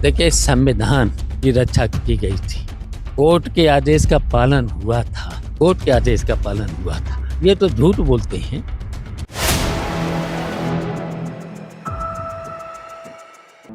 देखिए, संविधान की रक्षा की गई थी। कोर्ट के आदेश का पालन हुआ था। कोर्ट के आदेश का पालन हुआ था। ये तो झूठ बोलते हैं।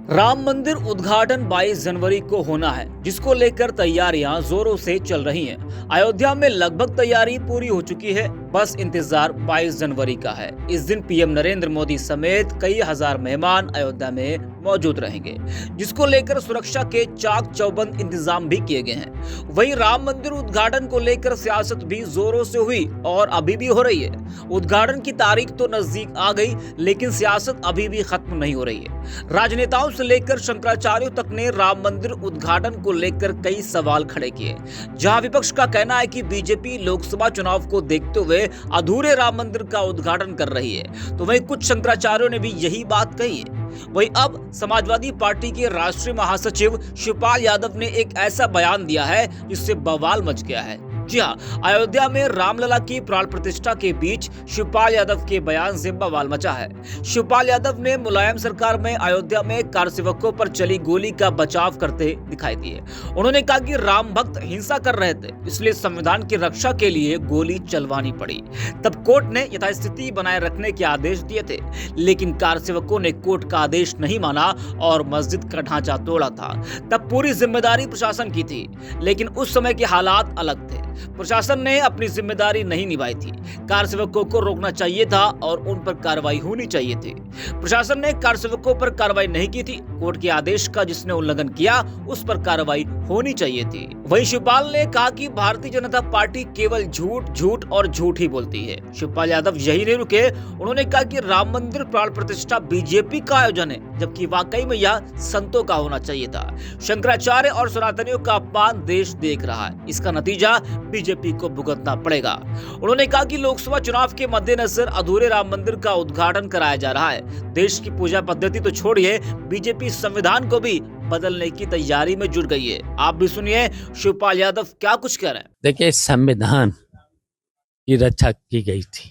राम मंदिर उद्घाटन 22 जनवरी को होना है, जिसको लेकर तैयारियां जोरों से चल रही हैं। अयोध्या में लगभग तैयारी पूरी हो चुकी है, बस इंतजार 22 जनवरी का है। इस दिन पीएम नरेंद्र मोदी समेत कई हजार मेहमान अयोध्या में मौजूद रहेंगे, जिसको लेकर सुरक्षा के चाक चौबंद इंतजाम भी किए गए हैं। वहीं राम मंदिर उद्घाटन को लेकर सियासत भी जोरों से हुई और अभी भी हो रही है। उद्घाटन की तारीख तो नजदीक आ गई, लेकिन सियासत अभी भी खत्म नहीं हो रही है। राजनेताओं से लेकर शंकराचार्यों तक ने राम मंदिर उद्घाटन को लेकर कई सवाल खड़े किए, जहां विपक्ष का कहना है कि बीजेपी लोकसभा चुनाव को देखते हुए अधूरे राम मंदिर का उद्घाटन कर रही है, तो वहीं कुछ शंकराचार्यों ने भी यही बात कही है। वहीं अब समाजवादी पार्टी के राष्ट्रीय महासचिव शिवपाल यादव ने एक ऐसा बयान दिया है जिससे बवाल मच गया है। जी हाँ, अयोध्या में रामलला की प्राण प्रतिष्ठा के बीच शिवपाल यादव के बयान से बवाल मचा है। शिवपाल यादव ने मुलायम सरकार में अयोध्या में कारसेवकों पर चली गोली का बचाव करते दिखाई दिए। उन्होंने कहा कि राम भक्त हिंसा कर रहे थे, इसलिए संविधान की रक्षा के लिए गोली चलवानी पड़ी। तब कोर्ट ने यथास्थिति बनाए रखने के आदेश दिए थे, लेकिन कारसेवकों ने कोर्ट का आदेश नहीं माना और मस्जिद का ढांचा तोड़ा था। तब पूरी जिम्मेदारी प्रशासन की थी, लेकिन उस समय के हालात अलग थे। प्रशासन ने अपनी जिम्मेदारी नहीं निभाई थी। कारसेवकों को रोकना चाहिए था और उन पर कार्रवाई होनी चाहिए थी। प्रशासन ने कारसेवकों पर कार्रवाई नहीं की थी। कोर्ट के आदेश का जिसने उल्लंघन किया, उस पर कार्रवाई होनी चाहिए थी। वहीं शिवपाल ने कहा कि भारतीय जनता पार्टी केवल झूठ झूठ और झूठ ही बोलती है। शिवपाल यादव यही नहीं रुके, उन्होंने कहा कि राम मंदिर प्राण प्रतिष्ठा बीजेपी का आयोजन है, जबकि वाकई में यह संतों का होना चाहिए था। शंकराचार्य और सनातनियों का अपमान देश देख रहा है, इसका नतीजा बीजेपी को भुगतना पड़ेगा। उन्होंने कहा कि लोकसभा चुनाव के मद्देनजर अधूरे राम मंदिर का उद्घाटन कराया जा रहा है। देश की पूजा पद्धति तो छोड़िए, बीजेपी संविधान को भी बदलने की तैयारी में जुट गई है। आप भी सुनिए शिवपाल यादव क्या कुछ कह रहे हैं। देखिए, संविधान की रक्षा की गई थी।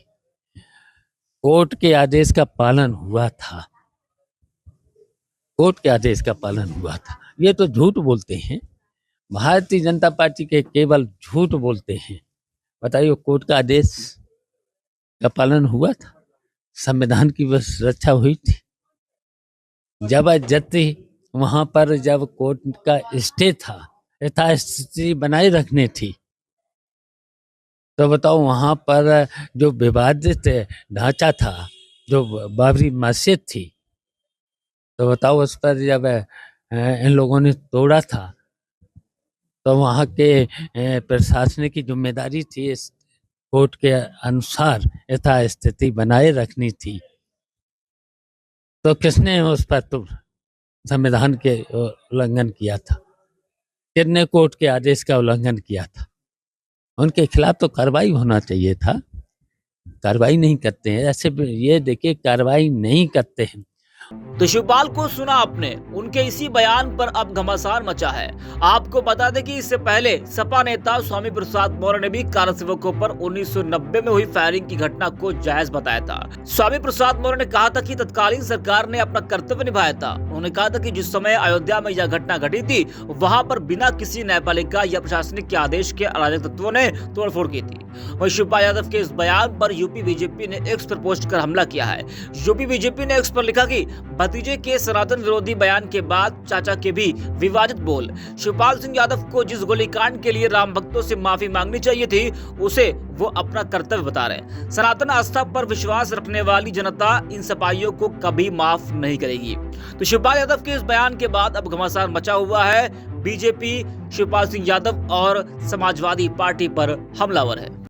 कोर्ट के आदेश का पालन हुआ था। कोर्ट के आदेश का पालन हुआ था। ये तो झूठ बोलते हैं। भारतीय जनता पार्टी के केवल झूठ बोलते हैं। बताइए, कोर्ट का आदेश का पालन हुआ था। संविधान की बस रक्षा हुई थी। जबरदस्ती वहां पर जब कोर्ट का स्टे था, यथास्थिति बनाए रखने थी, तो बताओ वहां पर जो विवादित ढांचा था, जो बाबरी मस्जिद थी, तो बताओ उस पर जब इन लोगों ने तोड़ा था, तो वहाँ के प्रशासन की जिम्मेदारी थी इस कोर्ट के अनुसार यथास्थिति बनाए रखनी थी। तो किसने उस पर तो संविधान के उल्लंघन किया था? किसने कोर्ट के आदेश का उल्लंघन किया था? उनके खिलाफ तो कार्रवाई होना चाहिए था। कार्रवाई नहीं करते हैं। ऐसे ये देखिए, कार्रवाई नहीं करते हैं। तो शिवपाल को सुना आपने, उनके इसी बयान पर अब घमासान मचा है। आपको बता दें कि इससे पहले सपा नेता स्वामी प्रसाद मौर्य ने भी कारसेवकों पर 1990 में हुई फायरिंग की घटना को जायज बताया था। स्वामी प्रसाद मौर्य ने कहा था कि तत्कालीन सरकार ने अपना कर्तव्य निभाया था। उन्होंने कहा था कि जिस समय अयोध्या में यह घटना घटी थी, वहाँ पर बिना किसी न्यायपालिका या प्रशासनिक के आदेश के अराजक तत्वों ने तोड़फोड़ की थी। वहीं शिवपाल यादव के इस बयान पर यूपी बीजेपी ने एक्स पर पोस्ट कर हमला किया है। यूपी बीजेपी ने एक्स पर लिखा कि भतीजे के सनातन विरोधी बयान के बाद चाचा के भी विवादित बोल। शिवपाल सिंह यादव को जिस गोलीकांड के लिए राम भक्तों से माफी मांगनी चाहिए थी, उसे वो अपना कर्तव्य बता रहे। सनातन आस्था पर विश्वास रखने वाली जनता इन सपाइयों को कभी माफ नहीं करेगी। तो शिवपाल यादव के इस बयान के बाद अब घमासान मचा हुआ है। बीजेपी शिवपाल सिंह यादव और समाजवादी पार्टी पर हमलावर है।